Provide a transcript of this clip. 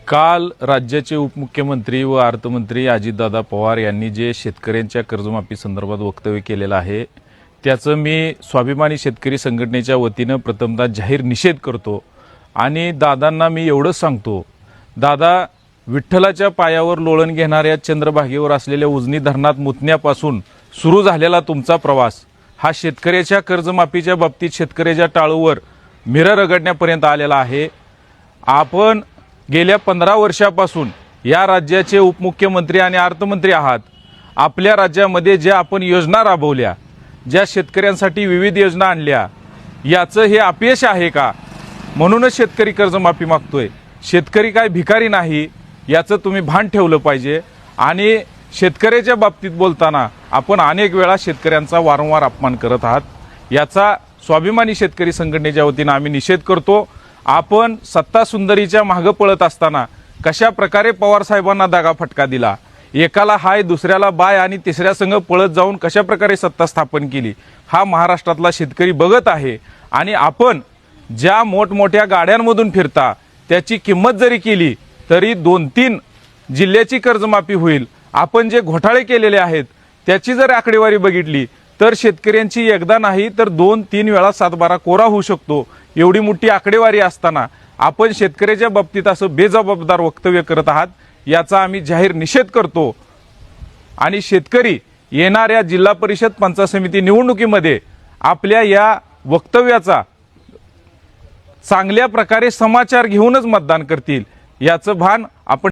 काल राज्याचे उपमुख्यमंत्री व अर्थमंत्री अजितदादा पवार यांनी जे शेतकऱ्यांच्या कर्जमाफी संदर्भात वक्तव्य केलेलं आहे त्याचं मी स्वाभिमानी शेतकरी संघटनेच्या वतीनं प्रथमतः जाहीर निषेध करतो आणि दादांना मी एवढंच सांगतो, दादा विठ्ठलाच्या पायावर लोळण घेणाऱ्या चंद्रभागेवर असलेल्या उजनी धरणात मुतण्यापासून सुरू झालेला तुमचा प्रवास हा शेतकऱ्याच्या कर्जमाफीच्या बाबतीत शेतकऱ्याच्या टाळूवर मिरर रगडण्यापर्यंत आलेला आहे। आपण गेल्या 15 वर्षापासून या राज्याचे उपमुख्यमंत्री आणि अर्थमंत्री आहात। आपल्या राज्यामध्ये ज्या आपण योजना राबवल्या, ज्या शेतकऱ्यांसाठी विविध योजना आणल्या, याचं हे अपयश आहे का? म्हणूनच शेतकरी कर्जमाफी मागतोय। शेतकरी काय भिकारी नाही याचं तुम्ही भान ठेवलं पाहिजे। आणि शेतकऱ्याच्या बाबतीत बोलताना आपण अनेक वेळा शेतकऱ्यांचा वारंवार अपमान करत आहात। याचा स्वाभिमानी शेतकरी संघटनेच्या वतीनं आम्ही निषेध करतो। आपण सत्ता सुंदरीच्या मागे पळत असताना कशा प्रकारे पवार साहेबांना दागा फटका दिला, एकाला हाय दुसऱ्याला बाय आणि तिसऱ्या संघ पळत जाऊन कशा प्रकारे सत्ता स्थापन केली, हा महाराष्ट्रातला शेतकरी बघत आहे। आणि आपण ज्या मोठमोठ्या गाड्यांमधून फिरता त्याची किंमत जरी केली तरी 2-3 जिल्ह्याची कर्जमाफी होईल। आपण जे घोटाळे केलेले आहेत त्याची जर आकडेवारी बघितली तर शेतकऱ्यांची एकदा नाही तर 2-3 वेळा 7-12 कोरा होऊ शकतो। एवढी मोठी आकडेवारी असताना आपण शेतकऱ्याच्या बाबतीत असं बेजबाबदार वक्तव्य करत आहात, याचा आम्ही जाहीर निषेध करतो। आणि शेतकरी येणाऱ्या जिल्हा परिषद पंचायत समिती निवडणुकीमध्ये आपल्या या वक्तव्याचा चांगल्या प्रकारे समाचार घेऊनच मतदान करतील, याचं भान आपण